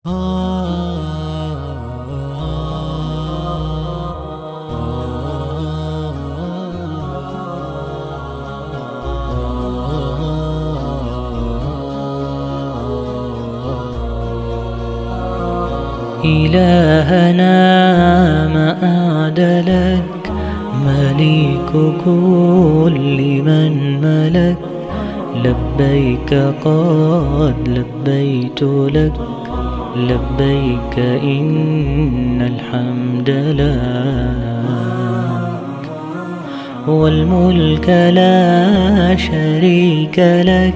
إلهنا ما أعدلك مليك كل من ملك لبيك قد لبيت لك لبيك إن الحمد لك والملك لا شريك لك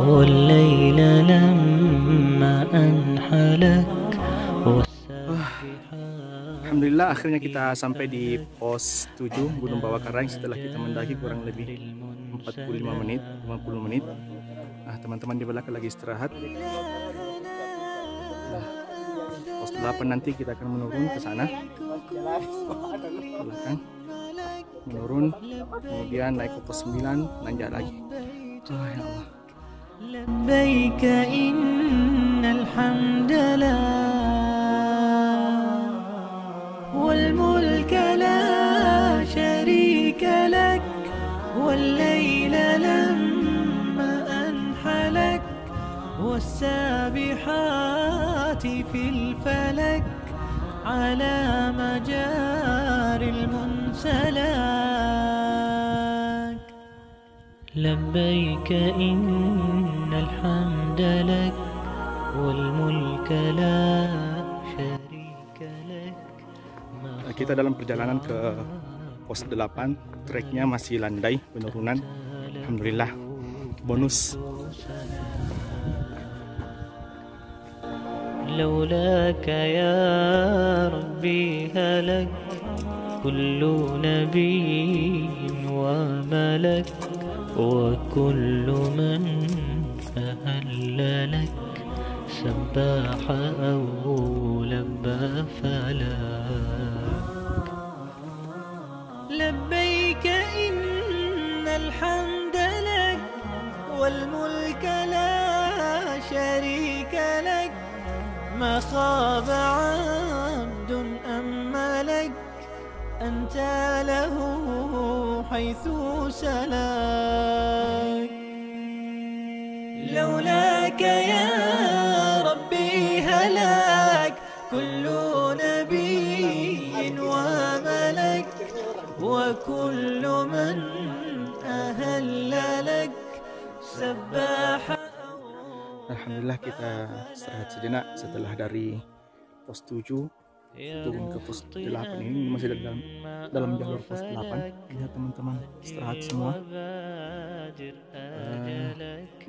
والليل لما أنحلك. Alhamdulillah akhirnya kita sampai di pos 7 Gunung Bawah Karang setelah kita mendaki kurang lebih 45 menit, 50 menit. Nah, teman-teman di belakang lagi istirahat. Nah, pos 8 nanti kita akan menurun ke sana. Belakang. Menurun, kemudian naik ke pos 9, nanjak lagi. Oh ya Allah. لبيك إن الحمد لله والملك لا شريك لك والليل لما أنحلك والسابحات في الفلك على مجاري المنسلك لبيك إن الحمد لك والملك لا شريك لك. Kita dalam perjalanan ke pos 8, treknya masih landai penurunan. Alhamdulillah, bonus. لولاك يا ربي هلك كل نبي وملك وكل من أهل لك سباح أو لبى فلك لبيك إن الحمد لك والملك لا شريك لك ما خاب عبد أم ملك أنت له حيث سلك لولاك يا ربي هلك كل نبي وملك وكل من أهل لك سباح. Alhamdulillah kita istirahat sejenak setelah dari pos 7 turun ke pos 8 ini masih dalam jalur pos 8. Lihat teman-teman, istirahat semua.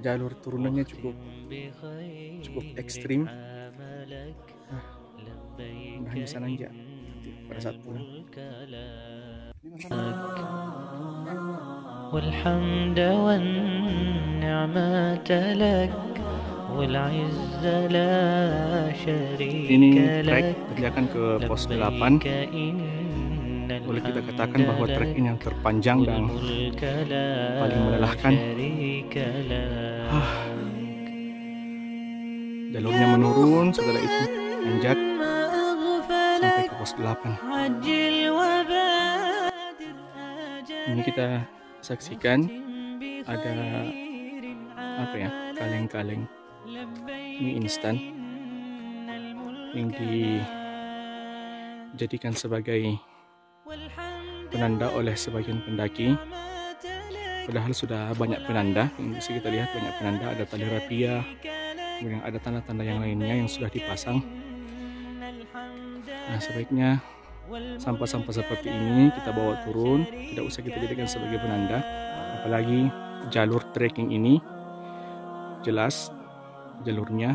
Jalur turunannya cukup ekstrim. Mudah bisa nanjak pada saat pulang. والحمد والنعمة لك والعز لا شريك Ini لك trek perjalanan ke pos 8. Boleh kita katakan bahwa trek ini yang terpanjang dan paling melelahkan. Jalurnya menurun, setelah itu nanjak sampai ke pos 8. Ini kita saksikan ada kaleng-kaleng mie instan yang dijadikan sebagai penanda oleh sebagian pendaki, padahal sudah banyak penanda. Yang bisa kita lihat banyak penanda, ada tali rapia, kemudian ada tanda-tanda yang lainnya yang sudah dipasang. Nah, sebaiknya sampah-sampah seperti ini kita bawa turun, tidak usah kita jadikan sebagai penanda. Apalagi jalur trekking ini jelas jalurnya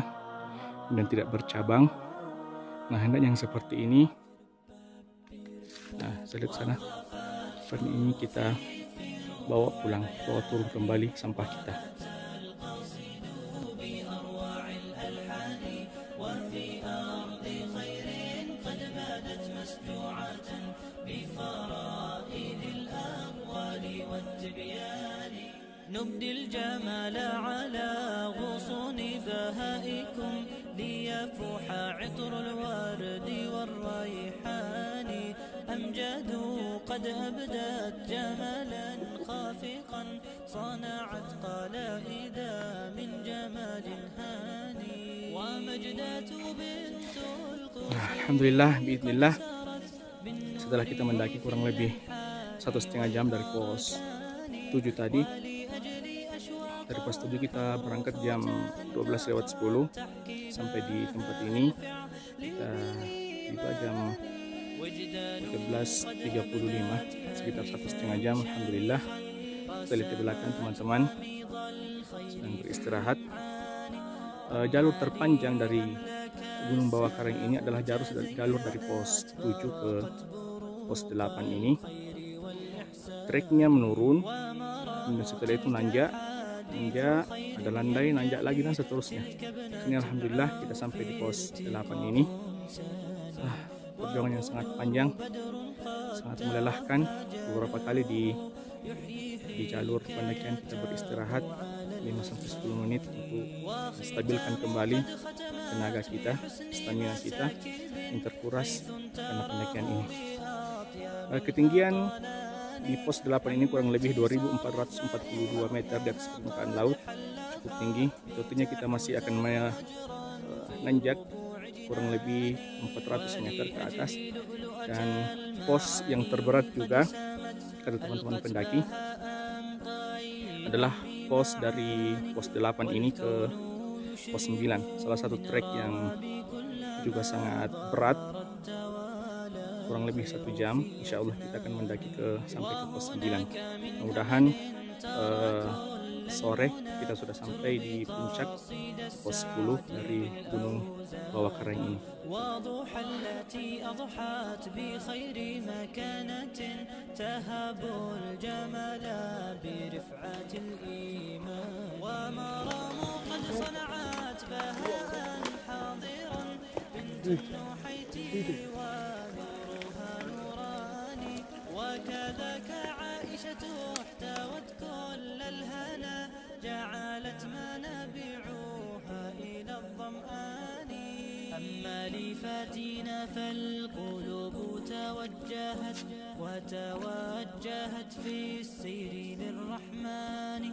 dan tidak bercabang. Nah, hendak yang seperti ini. Nah, saya lihat sana. Seperti ini kita bawa pulang, bawa turun kembali sampah kita. نبدي الجمال على غصون بهائكم ليفوح عطر الورد والريحان أمجاد قد أبدت جمالا خافقا صنعت قلائد من جمال هاني ومجدات بنت القصر. Alhamdulillah, biidznillah, setelah kita mendaki kurang lebih 1,5 jam dari pos 7 tadi. Dari pos 7 kita berangkat jam 12:10 sampai di tempat ini. Kita tiba jam 13:35, sekitar 1,5 jam. Alhamdulillah, kita lihat di belakang teman-teman sedang beristirahat. Jalur terpanjang dari Gunung Bawah Karang ini adalah jalur dari pos 7 ke pos 8 ini. Treknya menurun, kemudian setelah itu nanjak, ada landai, nanjak lagi dan seterusnya. Ini alhamdulillah kita sampai di pos 8 ini. Perjuangan yang sangat panjang, sangat melelahkan. Beberapa kali di jalur pendakian kita beristirahat 5-10 menit untuk menstabilkan kembali tenaga kita, stamina kita yang terkuras karena pendakian ini. Ketinggian di pos 8 ini kurang lebih 2.442 meter di atas permukaan laut, cukup tinggi. Tentunya kita masih akan menanjak kurang lebih 400 meter ke atas, dan pos yang terberat juga kata teman-teman pendaki adalah pos dari pos 8 ini ke pos 9, salah satu trek yang juga sangat berat, kurang lebih 1 jam. Insya Allah kita akan mendaki sampai ke pos 9. Mudah-mudahan sore kita sudah sampai di puncak pos 10 dari Gunung Bawah Karang ini. وضحى التي أضحت بخير مكانة تهب الجمال برفعة الإيمان ومرام قد صنعت بهاء حاضرا بنت النحيت ونورها نوراني وكذاك عائشة احتوت كل الهنا جعلت منابعها إلى الظمآن أما لفاتنا فالقلوب توجهت في السير للرحمن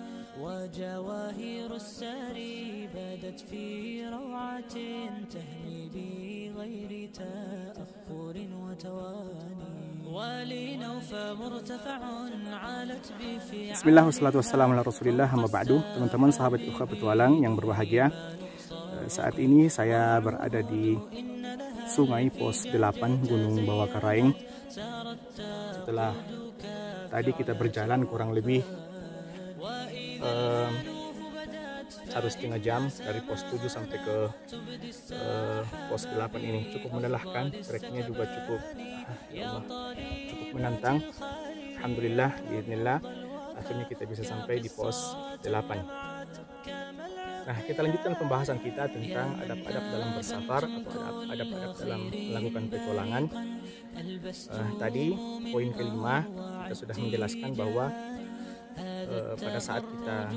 وجواهر الساري بدت في روعة تهني بغير تأخر وتواني ولنوف مرتفع علت بفعال. Bismillah, wassalatu wassalamu ala rasulillah, amma ba'du. Teman-teman sahabat Ukha Petualang yang berbahagia, saat ini saya berada di sungai pos 8 Gunung Bawah Karang. Setelah tadi kita berjalan kurang lebih 1,5 jam dari pos 7 sampai ke pos 8 ini. Cukup melelahkan, treknya juga cukup menantang. Alhamdulillah, biidznillah, akhirnya kita bisa sampai di pos 8. Nah, kita lanjutkan pembahasan kita tentang adab-adab dalam bersafar atau adab-adab dalam melakukan petualangan. Tadi poin kelima kita sudah menjelaskan bahwa pada saat kita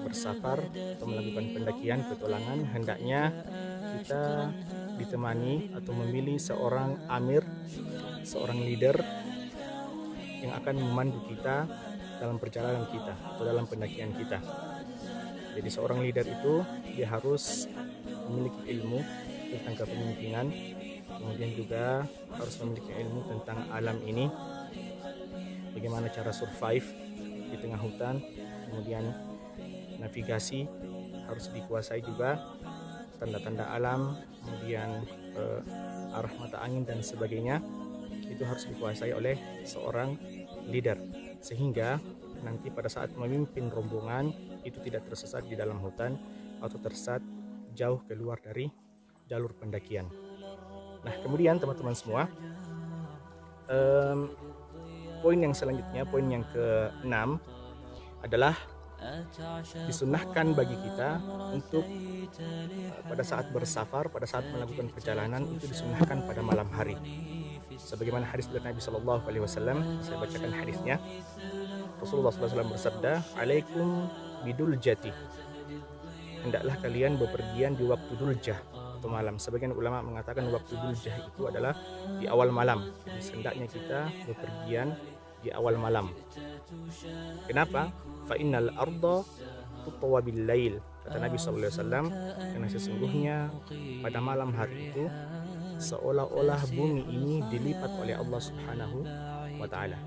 bersafar atau melakukan pendakian petualangan, hendaknya kita ditemani atau memilih seorang amir, seorang leader yang akan memandu kita dalam perjalanan kita atau dalam pendakian kita. Jadi seorang leader itu dia harus memiliki ilmu tentang kepemimpinan, kemudian juga harus memiliki ilmu tentang alam ini, bagaimana cara survive di tengah hutan, kemudian navigasi harus dikuasai juga, tanda-tanda alam, kemudian arah mata angin dan sebagainya, itu harus dikuasai oleh seorang leader, sehingga nanti pada saat memimpin rombongan itu tidak tersesat di dalam hutan atau tersesat jauh keluar dari jalur pendakian. Nah, kemudian teman-teman semua, poin yang selanjutnya, poin yang ke-6 adalah disunahkan bagi kita untuk pada saat bersafar, pada saat melakukan perjalanan itu disunahkan pada malam hari. Sebagaimana hadis dari Nabi SAW, saya bacakan hadisnya. Rasulullah SAW bersabda, "Alaikum bidul jati. Hendaklah kalian bepergian di waktu duljah atau malam. Sebagian ulama mengatakan waktu duljah itu adalah di awal malam. Jadi hendaknya kita bepergian di awal malam. Kenapa? Fa innal arda tutwa bil lail. Kata Nabi SAW, karena sesungguhnya pada malam hari itu seolah-olah bumi ini dilipat oleh Allah Subhanahu wa Ta'ala.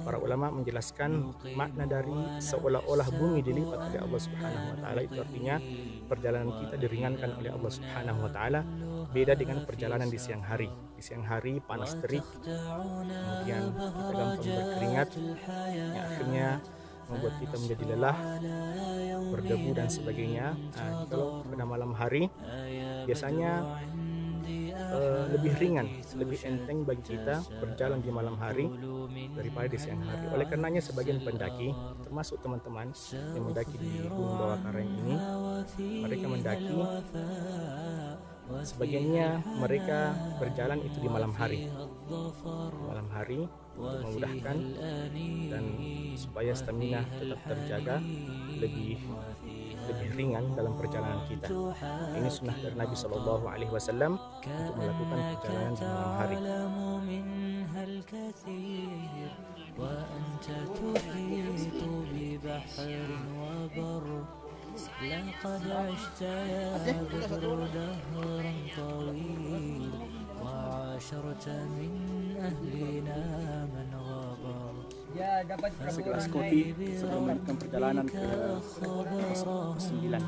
Para ulama menjelaskan makna dari seolah-olah bumi dilipat oleh Allah Subhanahu wa Ta'ala itu artinya perjalanan kita diringankan oleh Allah Subhanahu wa Ta'ala, beda dengan perjalanan di siang hari. Di siang hari panas terik, kemudian kita gampang berkeringat, yang akhirnya membuat kita menjadi lelah, berdebu dan sebagainya. Kalau pada malam hari biasanya lebih ringan, lebih enteng bagi kita berjalan di malam hari daripada di siang hari. Oleh karenanya sebagian pendaki, termasuk teman-teman yang mendaki di Gunung Bawah Karang ini, mereka mendaki, sebagiannya mereka berjalan itu di malam hari. Malam hari untuk memudahkan dan supaya stamina tetap terjaga, lebih ringan dalam perjalanan kita. Ini sunnah dari Nabi Shallallahu Alaihi Wasallam untuk melakukan perjalanan di malam hari. لقد عشت يا بدر دهرا طويل وعاشرت من أهلنا من غبر. Segelas kopi sebelum melakukan perjalanan ke pos 9.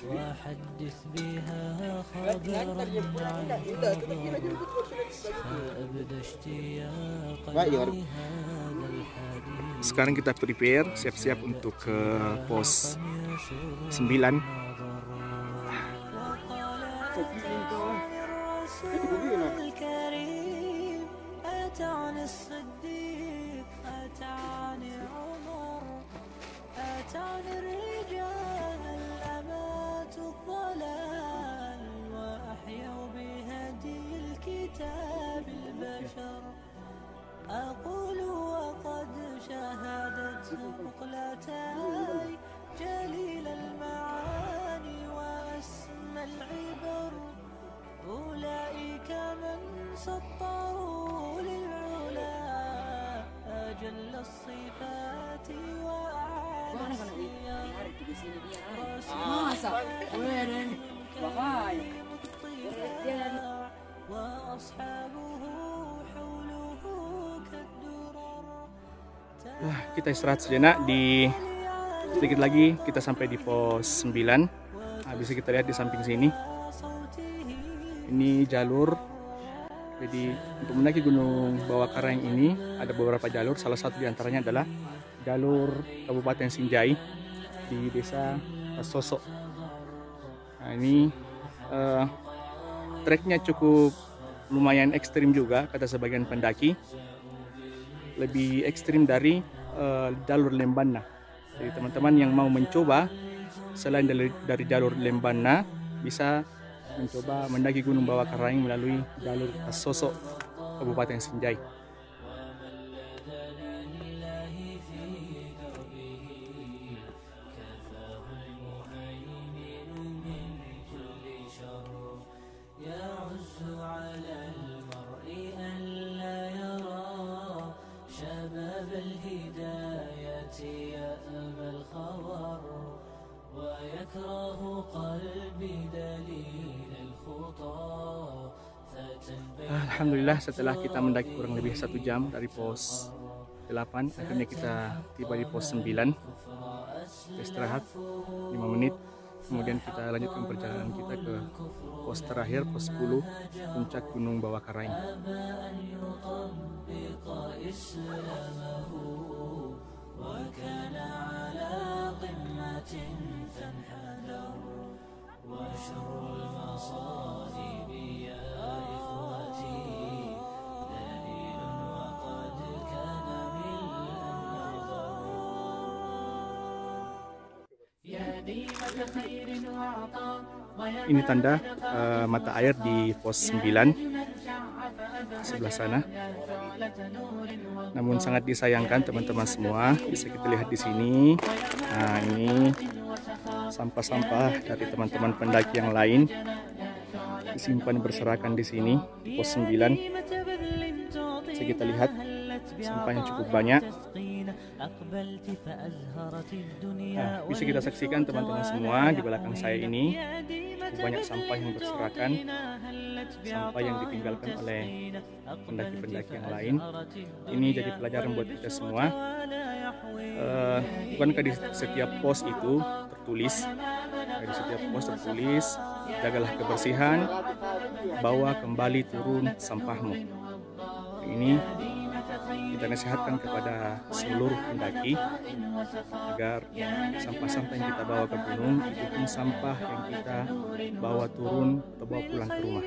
وحدث بها خبرا عن فأبدى اشتياقا لهذا الحديث. Sekarang kita prepare, siap-siap untuk ke pos 9. الكريم أتاني الصديق أتاني عمر أتاني الرجال أمات الضلال وأحيوا بهدي الكتاب البشر. أقول وقد شهدت مقلتاي جليل المعاني وأسمى العبر. أولئك من سطروا للعلا أجل الصفات وأعلى السير. وأصحابه حوله كالدرر. Kita istirahat sejenak, sedikit lagi kita sampai di pos 9. Bisa kita lihat di samping sini. Ini jalur. Jadi untuk mendaki Gunung Bawah Karang ini ada beberapa jalur. Salah satu diantaranya adalah jalur Kabupaten Sinjai di Desa Sosok. Nah, ini treknya cukup lumayan ekstrim juga kata sebagian pendaki. Lebih ekstrim dari jalur Lembana. Jadi teman-teman yang mau mencoba selain dari jalur Lembana bisa mencoba mendaki Gunung Bawah Karang melalui jalur Sosok Kabupaten Sinjai. ويكره قلبي دليل الخطى. Alhamdulillah setelah kita mendaki kurang lebih 1 jam dari pos 8, akhirnya kita tiba di pos 9. Kita istirahat 5 menit, kemudian kita lanjutkan perjalanan kita ke pos terakhir, pos 10, puncak Gunung Bawah Karang. وكان على قمة فانحدر وشر المصائب يا إخوتي دليل وقد كان ملء النظر. يا ديمة خير وعطاء. Ini tanda mata air di pos 9 sebelah sana. Namun sangat disayangkan teman-teman semua, bisa kita lihat di sini. Nah, ini sampah-sampah dari teman-teman pendaki yang lain disimpan berserakan di sini di pos 9. Bisa kita lihat sampahnya cukup banyak. Nah, bisa kita saksikan teman-teman semua di belakang saya ini banyak sampah yang berserakan, sampah yang ditinggalkan oleh pendaki-pendaki yang lain. Ini jadi pelajaran buat kita semua. Bukankah di setiap pos itu tertulis, jagalah kebersihan, bawa kembali turun sampahmu. Ini kita nasihatkan kepada seluruh pendaki agar sampah-sampah yang kita bawa ke gunung itu pun sampah yang kita bawa turun atau bawa pulang ke rumah.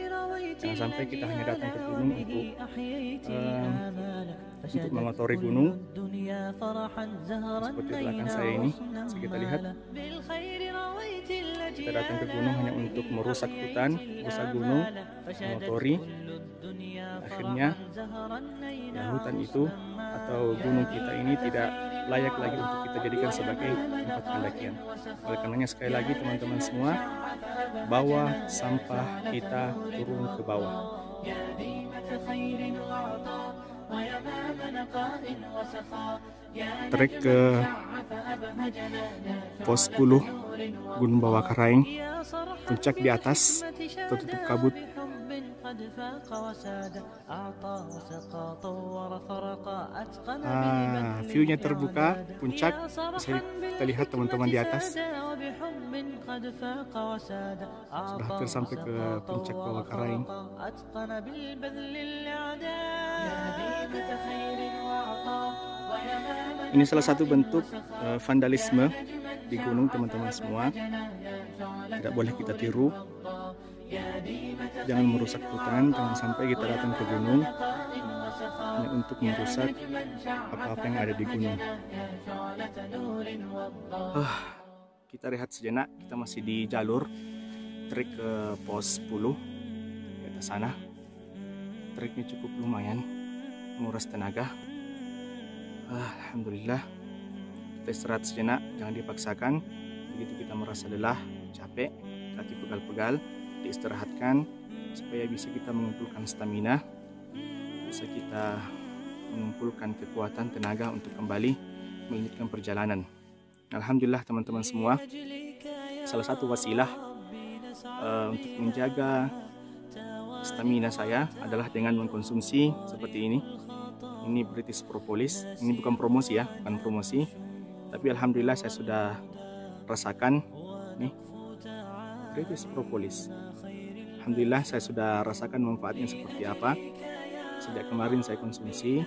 Jangan sampai kita hanya datang ke gunung untuk mengotori gunung. Seperti belakang saya ini, bisa kita lihat. Kita datang ke gunung hanya untuk merusak hutan, merusak gunung, mengotori. Akhirnya ya, hutan itu atau gunung kita ini tidak layak lagi untuk kita jadikan sebagai tempat pendakian. Oleh karenanya sekali lagi teman-teman semua, bawa sampah kita turun ke bawah. Trek ke pos 10 Gunung Bawah Karaeng, puncak di atas tertutup kabut. View-nya terbuka, puncak, bisa kita lihat teman-teman di atas. Sudah hampir sampai ke puncak Bawah Karaeng. Ini salah satu bentuk vandalisme di gunung teman-teman semua. Tidak boleh kita tiru. Jangan merusak hutan, jangan sampai kita datang ke gunung hanya untuk merusak apa-apa yang ada di gunung. Kita rehat sejenak, kita masih di jalur trek ke pos 10 di atas sana. Treknya cukup lumayan, menguras tenaga. Alhamdulillah, kita istirahat sejenak, jangan dipaksakan. Begitu kita merasa lelah, capek, kaki pegal-pegal, diistirahatkan supaya bisa kita mengumpulkan stamina, bisa kita mengumpulkan kekuatan tenaga untuk kembali melanjutkan perjalanan. Alhamdulillah teman-teman semua, salah satu wasilah untuk menjaga stamina saya adalah dengan mengkonsumsi seperti ini. Ini British Propolis. Ini bukan promosi ya, bukan promosi. Tapi alhamdulillah saya sudah rasakan nih British Propolis. Alhamdulillah saya sudah rasakan manfaatnya seperti apa. Sejak kemarin saya konsumsi.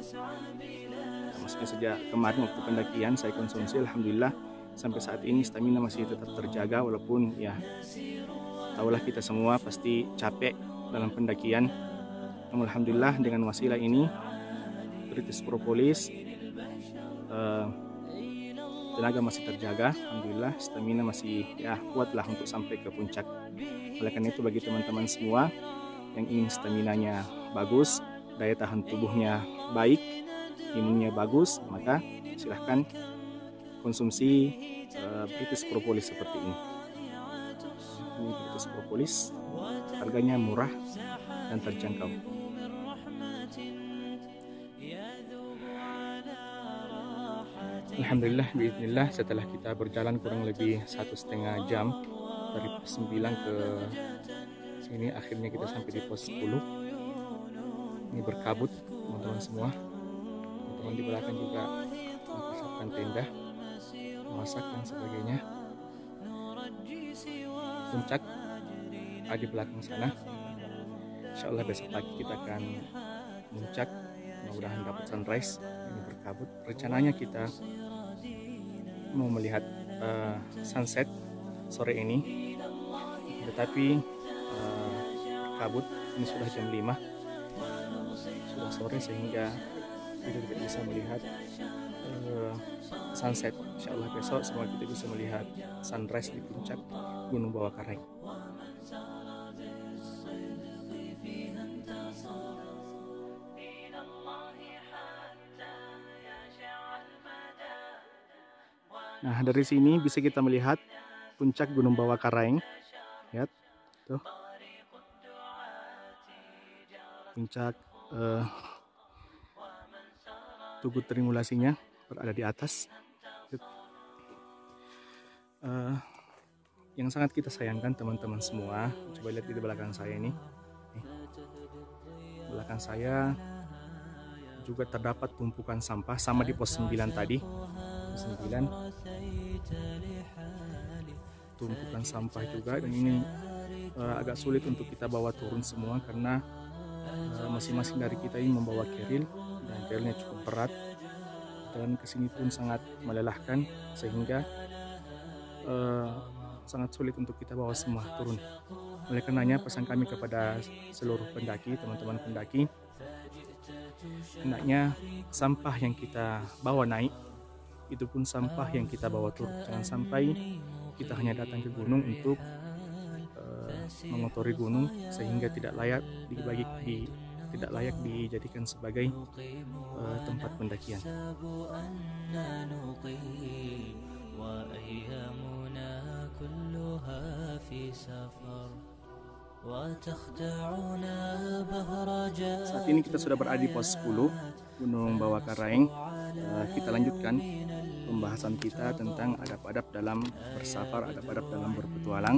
Maksudnya sejak kemarin waktu pendakian saya konsumsi, alhamdulillah sampai saat ini stamina masih tetap terjaga, walaupun ya tahulah kita semua pasti capek dalam pendakian. Namun alhamdulillah dengan wasilah ini British Propolis, tenaga masih terjaga, alhamdulillah stamina masih ya kuatlah untuk sampai ke puncak. Oleh karena itu bagi teman-teman semua yang ingin staminanya bagus, daya tahan tubuhnya baik, imunnya bagus, maka silahkan konsumsi British Propolis seperti ini. Ini British Propolis, harganya murah dan terjangkau. Alhamdulillah, biiznillah, setelah kita berjalan kurang lebih 1,5 jam dari pos 9 ke sini, akhirnya kita sampai di pos 10. Ini berkabut teman-teman semua. Teman-teman di belakang juga mempersiapkan tenda, memasak dan sebagainya. Puncak ada di belakang sana. Insyaallah besok pagi kita akan puncak, mudah-mudahan dapat sunrise. Ini berkabut. Rencananya kita mau melihat sunset sore ini, tetapi kabut. Ini sudah jam 5, sudah sore, sehingga kita tidak bisa melihat sunset. Insyaallah besok semua kita bisa melihat sunrise di puncak Gunung Bawah Karaeng. Nah, dari sini bisa kita melihat puncak Gunung Bawah Karaeng. Lihat tuh, puncak Tugu Trimulasinya berada di atas. Yang sangat kita sayangkan teman-teman semua, coba lihat di belakang saya ini. Belakang saya juga terdapat tumpukan sampah sama di pos 9 tadi. Pos 9 tumpukan sampah juga, dan ini agak sulit untuk kita bawa turun semua karena masing-masing dari kita ini membawa keril, dan kerilnya cukup berat dan kesini pun sangat melelahkan sehingga sangat sulit untuk kita bawa semua turun. Oleh karenanya pesan kami kepada seluruh pendaki, teman-teman pendaki, hendaknya sampah yang kita bawa naik itu pun sampah yang kita bawa turun. Jangan sampai kita hanya datang ke gunung untuk mengotori gunung sehingga tidak layak dijadikan sebagai tempat pendakian. Saat ini kita sudah berada di pos 10 Gunung Bawah Karaeng. Kita lanjutkan pembahasan kita tentang adab-adab dalam bersafar, adab-adab dalam berpetualang.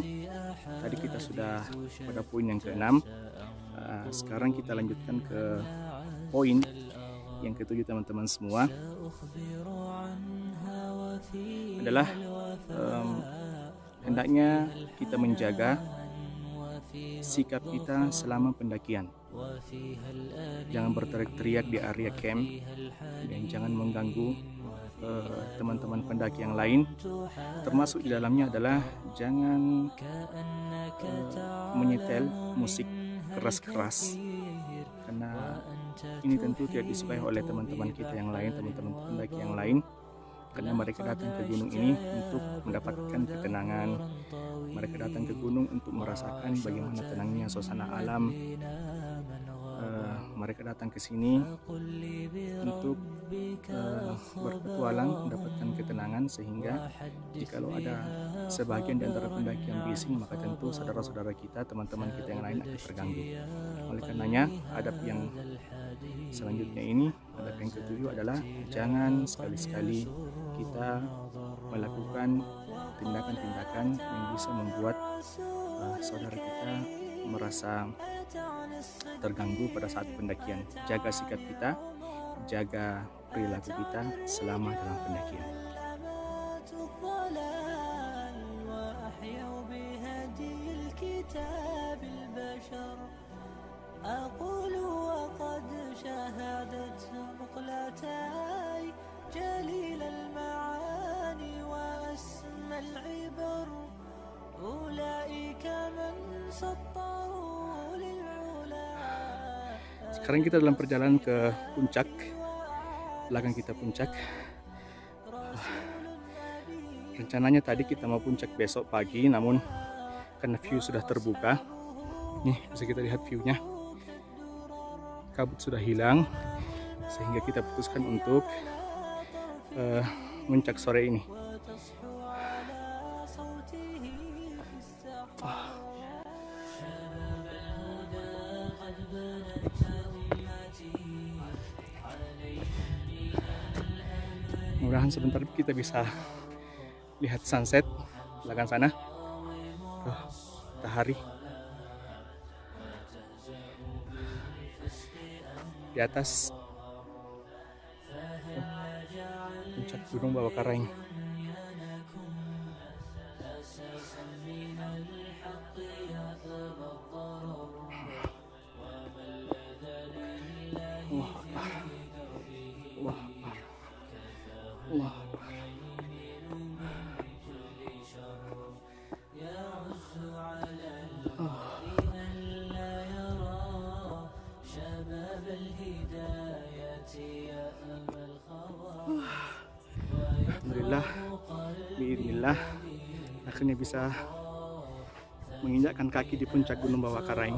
Tadi kita sudah pada poin yang ke-6. Sekarang kita lanjutkan ke poin yang ke-7 teman-teman semua. Adalah hendaknya kita menjaga sikap kita selama pendakian. Jangan berteriak-teriak di area camp dan jangan mengganggu teman-teman pendaki yang lain. Termasuk di dalamnya adalah jangan menyetel musik keras-keras, karena ini tentu tidak disukai oleh teman-teman kita yang lain, teman-teman pendaki yang lain, karena mereka datang ke gunung ini untuk mendapatkan ketenangan. Mereka datang ke gunung untuk merasakan bagaimana tenangnya suasana alam. Mereka datang ke sini untuk berpetualang, mendapatkan ketenangan, sehingga jikalau ada sebagian di antara pendaki yang bising, maka tentu saudara-saudara kita, teman-teman kita yang lain akan terganggu. Oleh karenanya, adab yang selanjutnya ini, adab yang ke-7 adalah jangan sekali-sekali kita melakukan tindakan-tindakan yang bisa membuat saudara kita merasa terganggu pada saat pendakian. Jaga sikap kita, jaga perilaku kita selama dalam pendakian. Sekarang kita dalam perjalanan ke puncak. Belakang kita puncak. Rencananya tadi kita mau puncak besok pagi, namun karena view sudah terbuka, nih bisa kita lihat view-nya. Kabut sudah hilang, sehingga kita putuskan untuk puncak sore ini. Mudah-mudahan sebentar kita bisa lihat sunset belakang sana. Tuh, matahari di atas puncak Gunung Bawah Karaeng. Alhamdulillah, biidznillah, akhirnya bisa menginjakkan kaki di puncak Gunung Bawah Karaeng.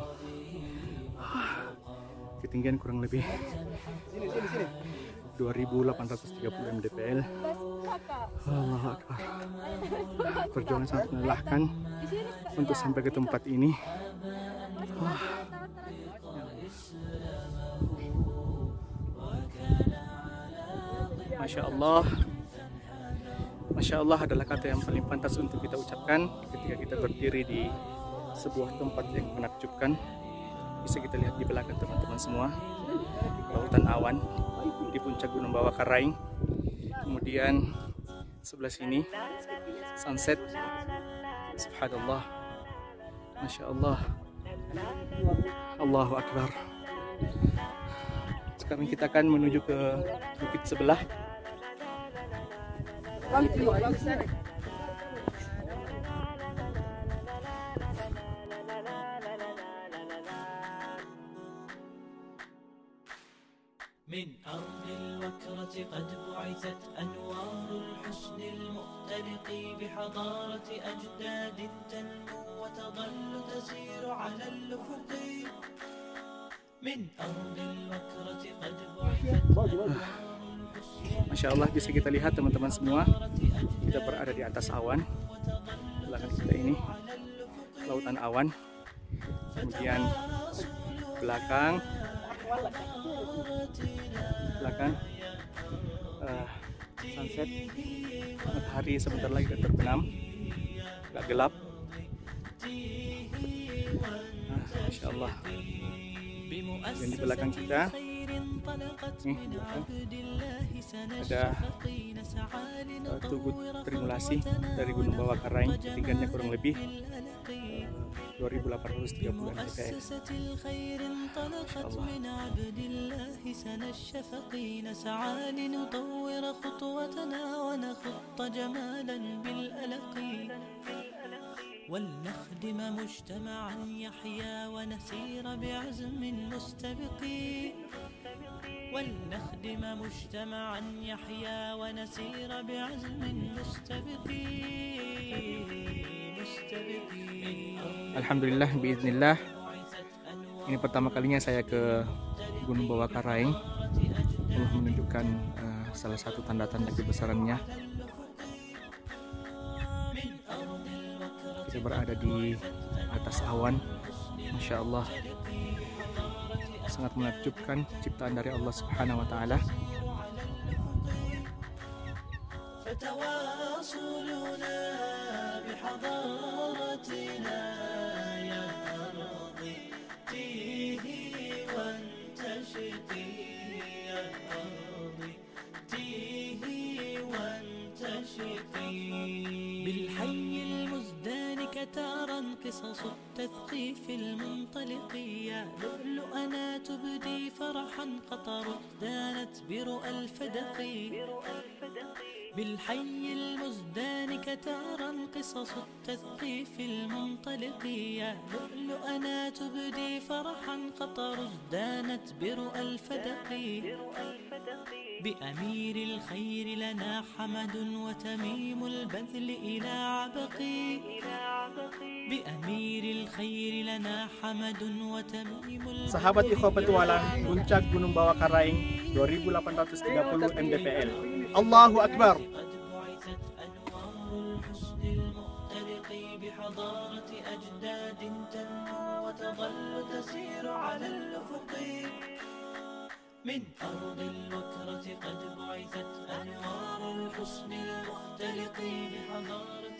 Ketinggian kurang lebih 2830 mdpl. Allahu Akbar. Perjuangan sangat melelahkan untuk sampai ke tempat ini. Masya Allah. Masya Allah adalah kata yang paling pantas untuk kita ucapkan ketika kita berdiri di sebuah tempat yang menakjubkan. Bisa kita lihat di belakang teman-teman semua, lautan awan di puncak Gunung Bawah Karaing. Kemudian sebelah sini sunset. Subhanallah, Masya Allah, Allahu Akbar. Sekarang kita akan menuju ke bukit sebelah. من أرض الوكرة قد بعثت أنوار الحسن المختلق بحضارة أجداد تنمو وتظل تسير على الأفق. من أرض الوكرة قد بعثت Masya Allah, bisa kita lihat teman-teman semua, kita berada di atas awan. Belakang kita ini lautan awan. Kemudian belakang sunset, matahari sebentar lagi akan terbenam, agak gelap. Masya Allah. Dan di belakang kita ada Tugu Trimulasi dari Gunung Bawah Karaing, ketinggiannya kurang lebih 2830 mdpl. ولنخدم مجتمعا يحيا ونسير بعزم مستبق. ولنخدم مجتمعا يحيا ونسير بعزم مستبق. Alhamdulillah, biiznillah. Ini pertama kalinya saya ke Gunung Bawah Karaing. Allah menunjukkan salah satu tanda-tanda kebesarannya. Kita berada di atas awan. Masya Allah, sangat menakjubkan ciptaan dari Allah Subhanahu wa Ta'ala. تارا قصص التثقيف المنطلق. يا لؤلؤنا تبدي فرحا قطر دانت برؤى الفدق. بالحي المزدان كتارا قصص التثقيف المنطلق. يا لؤلؤنا تبدي فرحا قطر ازدانت برؤى الفدق. بأمير الخير لنا حمد وتميم البذل إلى عبق. بأمير الخير لنا حمد وتميم البذل. Sahabat Ikhwah Petualang, puncak Gunung Bawah Karaing 2830 mdpl. Allahu Akbar. بحضارة أجداد تنمو وتظل تسير على الأفق. من أرض الوكرة قد بعثت أنوار الحسن المختلق بحضارة